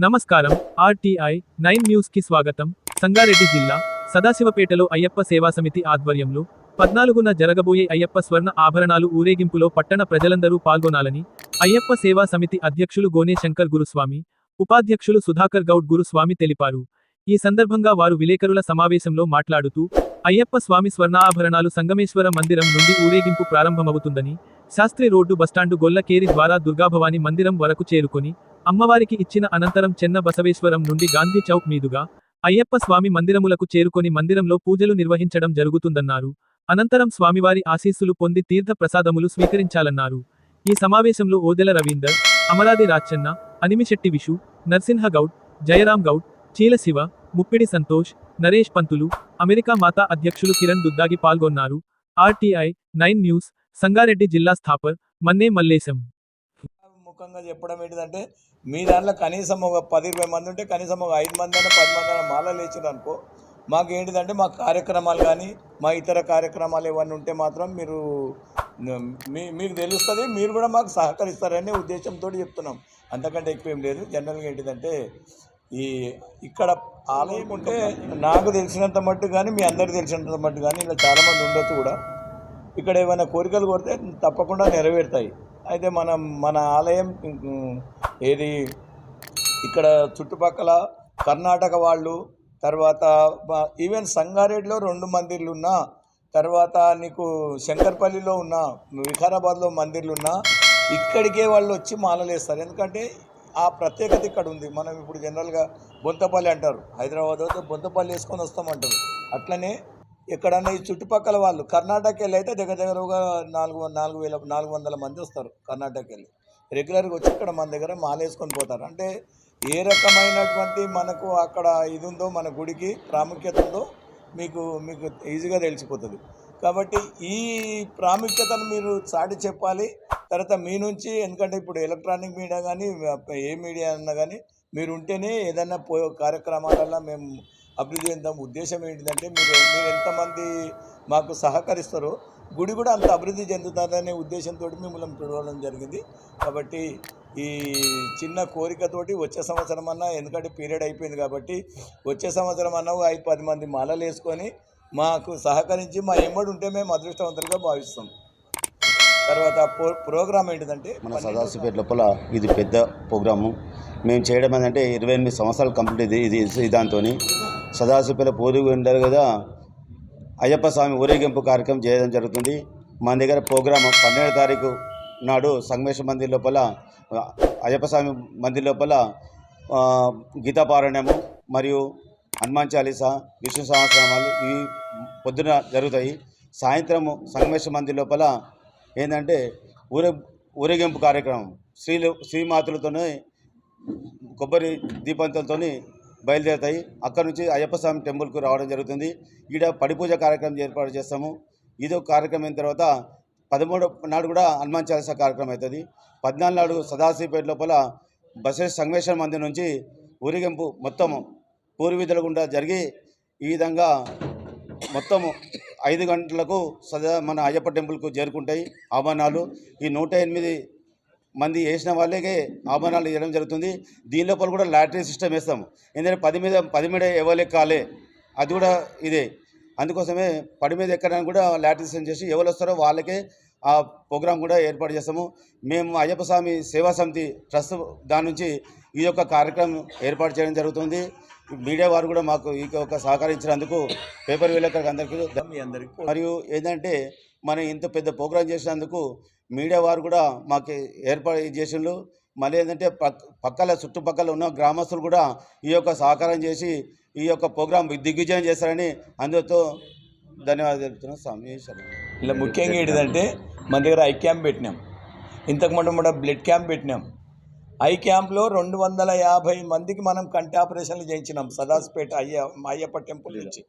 నమస్కారం. RTI 9 news కి స్వాగతం. సంగారెడ్డి జిల్లా సదాశివపేటలో అయ్యప్ప సేవా సమితి ఆధ్వర్యంలో 14న జరగబోయే అయ్యప్ప స్వర్ణ ఆభరణాలు ఊరేగింపులో పట్టణ ప్రజలందరూ పాల్గొనాలని అయ్యప్ప సేవా సమితి అధ్యక్షులు గోనే శంకర్ గురుస్వామి, ఉపాధ్యక్షులు సుధాకర్ గౌడ్ గురుస్వామి తెలిపారు. ఈ సందర్భంగా వారు విలేకరుల సమావేశంలో మాట్లాడుతూ, అయ్యప్ప స్వామి స్వర్ణాభరణాలు సంగమేశ్వర మందిరం నుండి ఊరేగింపు ప్రారంభమవుతుందని, శాస్త్రి రోడ్డు బస్టాండు గొల్లకేరి ద్వారా దుర్గాభవాని మందిరం వరకు చేరుకొని, అమ్మవారికి ఇచ్చిన అనంతరం చెన్న బసవేశ్వరం నుండి గాంధీ చౌక్ మీదుగా అయ్యప్ప స్వామి మందిరములకు చేరుకొని మందిరంలో పూజలు నిర్వహించడం జరుగుతుందన్నారు. అనంతరం స్వామివారి ఆశీస్సులు పొంది తీర్థ ప్రసాదములు స్వీకరించాలన్నారు. ఈ సమావేశంలో ఓదెల రవీందర్, అమరాది రాచన్న, అనిమిశెట్టి విషు, నరసింహగౌడ్, జయరాం గౌడ్, చీల శివ, ముప్పిడి సంతోష్, నరేష్ పంతులు, అమెరికా మాతా అధ్యక్షులు కిరణ్ దుద్దాగి పాల్గొన్నారు. ఆర్టీఐ 9 న్యూస్, సంగారెడ్డి జిల్లా స్థాపర్ మన్నే మల్లేశం. ముఖంగా చెప్పడం ఏంటిదంటే, మీ దాంట్లో కనీసం ఒక 10-20 మంది ఉంటే కనీసం ఒక 5 మంది అయినా 10 మంది అయినా మాలలు వేసారు అనుకో, మాకు ఏంటిదంటే మా కార్యక్రమాలు కానీ మా ఇతర కార్యక్రమాలు ఏమన్నా ఉంటే మాత్రం మీరు మీకు తెలుస్తుంది, మీరు కూడా మాకు సహకరిస్తారనే ఉద్దేశంతో చెప్తున్నాం. అంతకంటే ఎక్కువ ఏం లేదు. జనరల్గా ఏంటిదంటే ఇక్కడ ఆలయం ఉంటే నాకు తెలిసినంత మట్టు కానీ మీ అందరికి తెలిసినంత మట్టు కానీ ఇలా చాలామంది ఉండొచ్చు కూడా. ఇక్కడ ఏమైనా కోరికలు కొడితే తప్పకుండా నెరవేరుతాయి. అయితే మన ఆలయం ఏది ఇక్కడ చుట్టుపక్కల కర్ణాటక వాళ్ళు, తర్వాత ఈవెన్ సంగారెడ్డిలో 2 మందిర్లు ఉన్నా, తర్వాత నీకు శంకర్పల్లిలో ఉన్న, వికారాబాద్లో మందిర్లు ఉన్నా ఇక్కడికే వాళ్ళు వచ్చి మాలలు వేస్తారు. ఎందుకంటే ఆ ప్రత్యేకత ఇక్కడ ఉంది. మనం ఇప్పుడు జనరల్గా బొంతపల్లి అంటారు, హైదరాబాద్ అయితే బొంతపల్లి వేసుకొని వస్తామంటారు. అట్లనే ఎక్కడన్నా ఈ చుట్టుపక్కల వాళ్ళు కర్ణాటక వెళ్ళి అయితే దగ్గరగా 400 మంది వస్తారు. కర్ణాటక వెళ్ళి రెగ్యులర్గా వచ్చి ఇక్కడ మన దగ్గర మాలేసుకొని పోతారు. అంటే ఏ రకమైనటువంటి మనకు అక్కడ ఇది ఉందో, మన గుడికి ప్రాముఖ్యత ఉందో మీకు ఈజీగా తెలిసిపోతుంది. కాబట్టి ఈ ప్రాముఖ్యతను మీరు చాటి చెప్పాలి. తర్వాత మీ నుంచి, ఎందుకంటే ఇప్పుడు ఎలక్ట్రానిక్ మీడియా కానీ ఏ మీడియా అన్నా కానీ మీరు ఉంటేనే ఏదైనా కార్యక్రమాలల్లో మేము అభివృద్ధి చెందాం. ఉద్దేశం ఏంటిదంటే మీరు ఎంతమంది మాకు సహకరిస్తారో గుడి కూడా అంత అభివృద్ధి చెందుతుందనే ఉద్దేశంతో మిమ్మల్ని పిలవడం జరిగింది. కాబట్టి ఈ చిన్న కోరికతోటి వచ్చే సంవత్సరం అన్నా, ఎందుకంటే పీరియడ్ అయిపోయింది కాబట్టి వచ్చే సంవత్సరం అన్నా 5-10 మంది మాలలు వేసుకొని మాకు సహకరించి మా ఎమ్మడి ఉంటే మేము అదృష్టవంతులుగా భావిస్తాం. తర్వాత ప్రోగ్రామ్ ఏంటిదంటే మన సదాశివపేట లోపల ఇది పెద్ద ప్రోగ్రాము మేము చేయడం ఏంటంటే 28 సంవత్సరాలు కంప్లీట్ ఇది దాంతో సదాశివపేట పూర్వీకులు ఉంటారు కదా, అయ్యప్ప స్వామి ఊరేగింపు కార్యక్రమం చేయడం జరుగుతుంది. మన దగ్గర ప్రోగ్రాం 12వ తారీఖు నాడు సంగమేశ్వర మందిర్ లోపల, అయ్యప్ప స్వామి మందిర్ లోపల గీతాపారాయణము మరియు హనుమాన్ చాలీసా, విష్ణు సహస్రనామాలు ఇవి పొద్దున జరుగుతాయి. సాయంత్రము సంగమేశ్వర మందిర్ లోపల ఏంటంటే ఊరేగింపు కార్యక్రమం శ్రీమాతులతోనే కొబ్బరి దీపంతులతో బయలుదేరుతాయి. అక్కడ నుంచి అయ్యప్ప స్వామి టెంపుల్కు రావడం జరుగుతుంది. ఈడ పడిపూజ కార్యక్రమం ఏర్పాటు చేస్తాము. ఇదో కార్యక్రమం అయిన తర్వాత 13 నాడు కూడా హనుమాన్ చాలీసా కార్యక్రమం అవుతుంది. 14 నాడు సదాశివపేట లోపల బసవేశ్వర సంగమేశ్వర మందిర్ నుంచి ఊరేగింపు మొత్తము పూర్వీధుల గుండా జరిగి ఈ విధంగా మొత్తము 5 గంటలకు మన అయ్యప్ప టెంపుల్కు చేరుకుంటాయి ఆభరణాలు. ఈ 108 మంది వేసిన వాళ్ళకే ఆభరణాలు ఇవ్వడం జరుగుతుంది. దీని లోపల కూడా లాటరీ సిస్టమ్ వేస్తాము. ఎందుకంటే 10 మీద ఎవరు ఎక్కాలి, అది కూడా ఇదే. అందుకోసమే 10 మీద ఎక్కడానికి కూడా లాటరీ సిస్టమ్ చేసి ఎవరు వస్తారో వాళ్ళకే ఆ ప్రోగ్రాం కూడా ఏర్పాటు చేస్తాము. మేము అయ్యప్ప స్వామి సేవా సమితి ట్రస్ట్ దాని నుంచి ఈ యొక్క కార్యక్రమం ఏర్పాటు చేయడం జరుగుతుంది. మీడియా వారు కూడా మాకు ఈ యొక్క సహకరించినందుకు పేపర్ విలేకరులకు అందరికీ మరియు ఏంటంటే మనం ఇంత పెద్ద ప్రోగ్రాం చేసినందుకు మీడియా వారు కూడా మాకు ఏర్పాటు చేసిండ్రు. మళ్ళీ ఏంటంటే పక్కల చుట్టుపక్కల ఉన్న గ్రామస్తులు కూడా ఈ యొక్క సహకారం చేసి ఈ యొక్క ప్రోగ్రాం దిగ్విజయం చేస్తారని అందరితో ధన్యవాదాలు తెలుపుతున్నాం. స్వామి ఇలా ముఖ్యంగా ఏంటిదంటే మన దగ్గర ఐ క్యాంప్ పెట్టినాం, ఇంతకుముందు కూడా బ్లడ్ క్యాంప్ పెట్టినాం. ఐ క్యాంప్లో 250 మందికి మనం కంటి ఆపరేషన్లు చేయించినాం సదాశివపేట అయ్యప్ప టెంపుల్ నుంచి.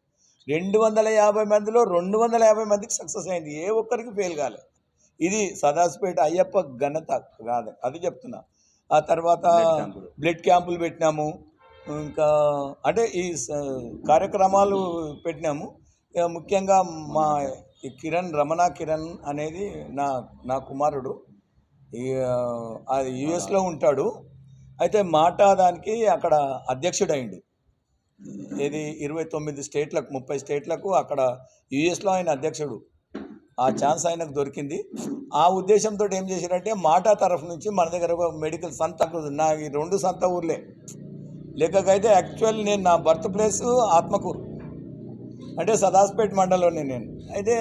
250 మందిలో 250 మందికి సక్సెస్ అయింది, ఏ ఒక్కరికి ఫెయిల్ కాలేదు. ఇది సదాశివపేట అయ్యప్ప ఘనత కాదు, అది చెప్తున్నా. ఆ తర్వాత బ్లడ్ క్యాంపులు పెట్టినాము. ఇంకా అంటే ఈ కార్యక్రమాలు పెట్టినాము. ముఖ్యంగా మా రమణ కిరణ్ అనేది నా కుమారుడు. అది యుఎస్లో ఉంటాడు. అయితే మాట దానికి అక్కడ అధ్యక్షుడైండు. ఏది 29 స్టేట్లకు 30 స్టేట్లకు అక్కడ యుఎస్లో ఆయన అధ్యక్షుడు. ఆ ఛాన్స్ ఆయనకు దొరికింది. ఆ ఉద్దేశంతో ఏం చేశారంటే మాటా తరఫు నుంచి మన దగ్గర ఒక మెడికల్ నా ఈ 2 సంత ఊర్లే. లెక్కకైతే యాక్చువల్ నేను నా బర్త్ ప్లేస్ ఆత్మకూరు, అంటే సదాస్పేట్ మండలంలోనే నేను. అయితే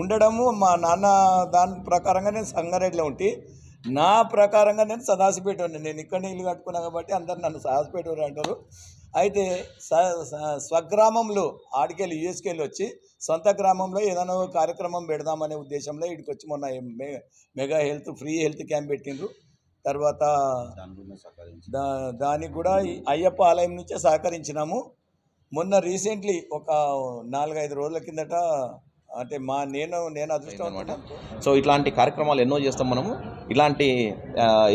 ఉండడము మా నాన్న దాని ప్రకారంగా నేను సంగారెడ్డిలో ఉంటే, నా ప్రకారంగా నేను సదాసిపేట ఉన్నాను. నేను ఇక్కడనే ఇల్లు కట్టుకున్నాను కాబట్టి అందరు నన్ను సదాసిపేట అంటారు. అయితే స్వగ్రామంలో ఆడికెళ్ళి యూఎస్కెళ్ళి వచ్చి సొంత గ్రామంలో ఏదైనా ఒక కార్యక్రమం పెడదామనే ఉద్దేశంలో ఇక్కడికి వచ్చి మొన్న mega health free health camp పెట్టిండ్రు. తర్వాత దానికి కూడా ఈ అయ్యప్ప ఆలయం నుంచే సహకరించినాము. మొన్న రీసెంట్లీ ఒక 4-5 రోజుల కిందట, అంటే నేను అదృష్టం అనమాట. సో ఇట్లాంటి కార్యక్రమాలు ఎన్నో చేస్తాం మనము. ఇలాంటి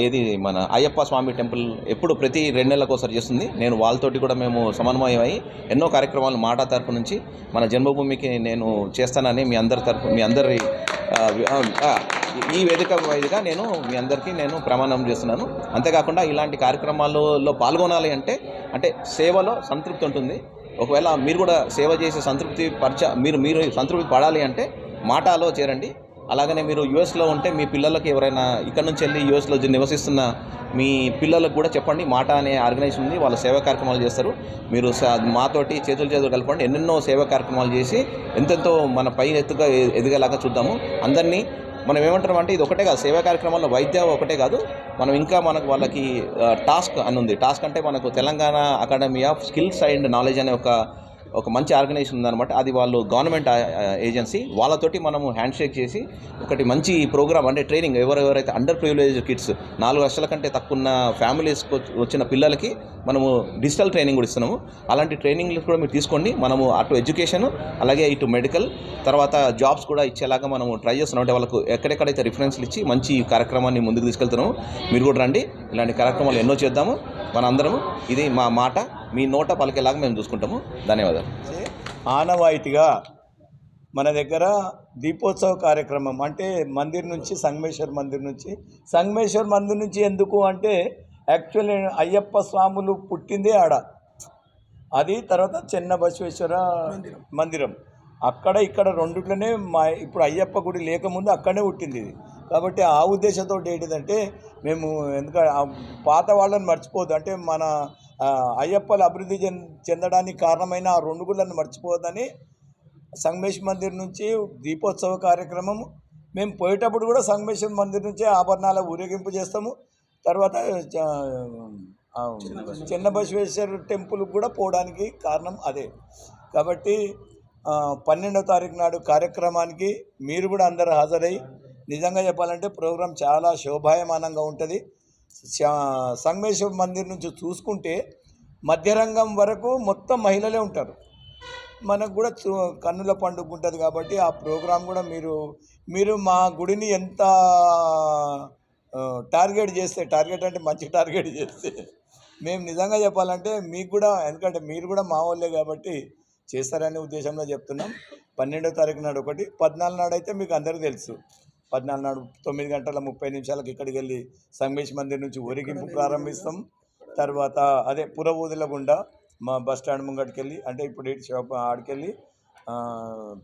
ఏది మన అయ్యప్ప స్వామి టెంపుల్ ఎప్పుడు ప్రతి 2 నెలలకు ఒకసారి చేస్తుంది. నేను వాళ్ళతోటి కూడా మేము సమన్వయం అయ్యి ఎన్నో కార్యక్రమాలు మాట తరపు నుంచి మన జన్మభూమికి నేను చేస్తానని మీ అందరి ఈ వేదికగా నేను మీ అందరికీ నేను ప్రమాణం చేస్తున్నాను. అంతేకాకుండా ఇలాంటి కార్యక్రమాల్లో పాల్గొనాలి అంటే సేవలో సంతృప్తి ఉంటుంది. ఒకవేళ మీరు కూడా సేవ చేసి మీరు సంతృప్తి పడాలి అంటే మాటాలో చేరండి. అలాగనే మీరు యూఎస్లో ఉంటే మీ పిల్లలకి ఎవరైనా ఇక్కడ నుంచి వెళ్ళి యూఎస్లో నివసిస్తున్న మీ పిల్లలకు కూడా చెప్పండి. మాట అనే ఆర్గనైజేషన్ ఉంది, వాళ్ళ సేవా కార్యక్రమాలు చేస్తారు. మీరు మాతోటి చేతులు కలపండి. ఎన్నెన్నో సేవా కార్యక్రమాలు చేసి ఎంతెంతో మన పై ఎత్తుగా ఎదిగేలాగా చూద్దాము. అందరినీ మనం ఏమంటాం అంటే ఇది ఒకటే కాదు, సేవా కార్యక్రమాల్లో వైద్యం ఒకటే కాదు, మనం ఇంకా మనకు వాళ్ళకి టాస్క్ అని ఉంది. టాస్క్ అంటే మనకు Telangana academy of skills and knowledge అనే ఒక మంచి ఆర్గనైజేషన్ ఉందన్నమాట. అది వాళ్ళు గవర్నమెంట్ ఏజెన్సీ. వాళ్ళతోటి మనము హ్యాండ్ షేక్ చేసి ఒకటి మంచి ప్రోగ్రామ్ అంటే ట్రైనింగ్, ఎవరెవరైతే అండర్ ప్రివిలేజ్ కిడ్స్ 4 లక్షల కంటే తక్కువ ఉన్న ఫ్యామిలీస్కి వచ్చిన పిల్లలకి మనము డిజిటల్ ట్రైనింగ్ కూడా ఇస్తున్నాము. అలాంటి ట్రైనింగ్లు కూడా మీరు తీసుకోండి. మనము అటు ఎడ్యుకేషన్ అలాగే ఇటు మెడికల్ తర్వాత జాబ్స్ కూడా ఇచ్చేలాగా మనము ట్రై చేస్తున్నాం. అంటే వాళ్ళకు ఎక్కడెక్కడైతే రిఫరెన్స్లు ఇచ్చి మంచి కార్యక్రమాన్ని ముందుకు తీసుకెళ్తున్నాము. మీరు కూడా రండి, ఇలాంటి కార్యక్రమాలు ఎన్నో చేద్దాము మనందరము. ఇది మా మాట మీ నోట పలికేలాగా మేము చూసుకుంటాము. ధన్యవాదాలు. ఆనవాయితీగా మన దగ్గర దీపోత్సవ కార్యక్రమం అంటే సంగమేశ్వర్ మందిర్ నుంచి ఎందుకు అంటే యాక్చువల్లీ అయ్యప్ప స్వాములు పుట్టిందే ఆడ, అది తర్వాత చెన్న బసవేశ్వర మందిరం. అక్కడ ఇక్కడ రెండిట్లోనే ఇప్పుడు అయ్యప్ప గుడి లేకముందు అక్కడనే పుట్టింది ఇది. కాబట్టి ఆ ఉద్దేశంతో ఏంటిదంటే మేము ఎందుకంటే పాత వాళ్ళని మర్చిపోవద్దు, అంటే మన అయ్యప్పలు అభివృద్ధి చెందడానికి కారణమైన ఆ 2 గుళ్ళను మర్చిపోవద్దని సంగమేశ్వర మందిర్ నుంచి దీపోత్సవ కార్యక్రమం. మేము పోయేటప్పుడు కూడా సంగమేశ్వర మందిర్ నుంచే ఆభరణాల ఊరేగింపు చేస్తాము. తర్వాత చిన్న బసవేశ్వర టెంపుల్కి కూడా పోవడానికి కారణం అదే. కాబట్టి 12వ తారీఖు నాడు కార్యక్రమానికి మీరు కూడా అందరూ హాజరై, నిజంగా చెప్పాలంటే ప్రోగ్రాం చాలా శోభాయమానంగా ఉంటుంది. సంగమేశ్వర మందిర్ నుంచి చూసుకుంటే మధ్యరంగం వరకు మొత్తం మహిళలే ఉంటారు. మనకు కూడా కన్నుల పండుగ ఉంటుంది. కాబట్టి ఆ ప్రోగ్రాం కూడా మీరు మా గుడిని ఎంత టార్గెట్ అంటే మంచి టార్గెట్ చేస్తే మేము నిజంగా చెప్పాలంటే మీకు కూడా, ఎందుకంటే మీరు కూడా మా వాళ్ళే కాబట్టి చేస్తారనే ఉద్దేశంలో చెప్తున్నాం. 12వ తారీఖు నాడు ఒకటి, 14 నాడు అయితే మీకు అందరికీ తెలుసు. 14 నాడు 9:30 ఇక్కడికి వెళ్ళి సంగమేశ్వర మందిర్ నుంచి ఊరేగింపు ప్రారంభిస్తాం. తర్వాత అదే పురవూదుల గుండా మా బస్ స్టాండ్ ముంగటికి వెళ్ళి, అంటే ఇప్పుడు ఏంటి షాప్ ఆడికెళ్ళి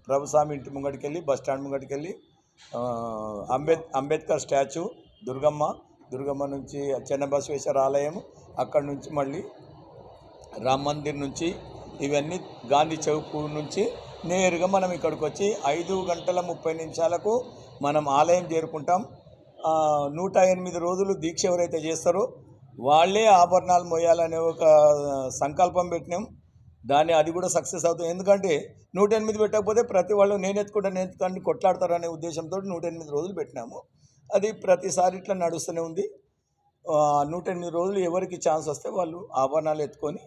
ప్రభుస్వామి ఇంటి ముంగటికి వెళ్ళి బస్ స్టాండ్ ముంగటికి వెళ్ళి అంబేద్కర్ స్టాచ్యూ, దుర్గమ్మ నుంచి చెన్న బసవేశ్వర ఆలయం, అక్కడి నుంచి మళ్ళీ రామ్ మందిర్ నుంచి ఇవన్నీ గాంధీ చౌక్ నుంచి నేరుగా మనం ఇక్కడికి వచ్చి 5:30 మనం ఆలయం చేరుకుంటాం. 108 రోజులు దీక్ష ఎవరైతే చేస్తారో వాళ్ళే ఆభరణాలు మోయాలనే ఒక సంకల్పం పెట్టినాం. అది కూడా సక్సెస్ అవుతుంది. ఎందుకంటే 108 పెట్టకపోతే ప్రతి వాళ్ళు నేను ఎత్తుకుంటాను కొట్లాడతారు అనే ఉద్దేశంతో 108 రోజులు పెట్టినాము. అది ప్రతిసారి ఇట్లా నడుస్తూనే ఉంది. 108 రోజులు ఎవరికి ఛాన్స్ వస్తే వాళ్ళు ఆభరణాలు ఎత్తుకొని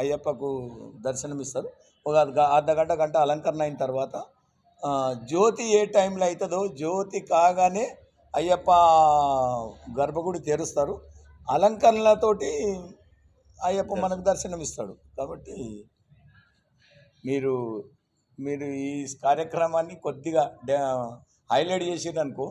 అయ్యప్పకు దర్శనమిస్తారు. ఒక గంట అలంకరణ అయిన తర్వాత జ్యోతి ఏ టైంలో అవుతుందో, జ్యోతి కాగానే అయ్యప్ప గర్భగుడి తెరుస్తారు. అలంకరణలతోటి అయ్యప్ప మనకు దర్శనమిస్తాడు. కాబట్టి మీరు ఈ కార్యక్రమాన్ని కొద్దిగా హైలైట్ చేసిరనుకో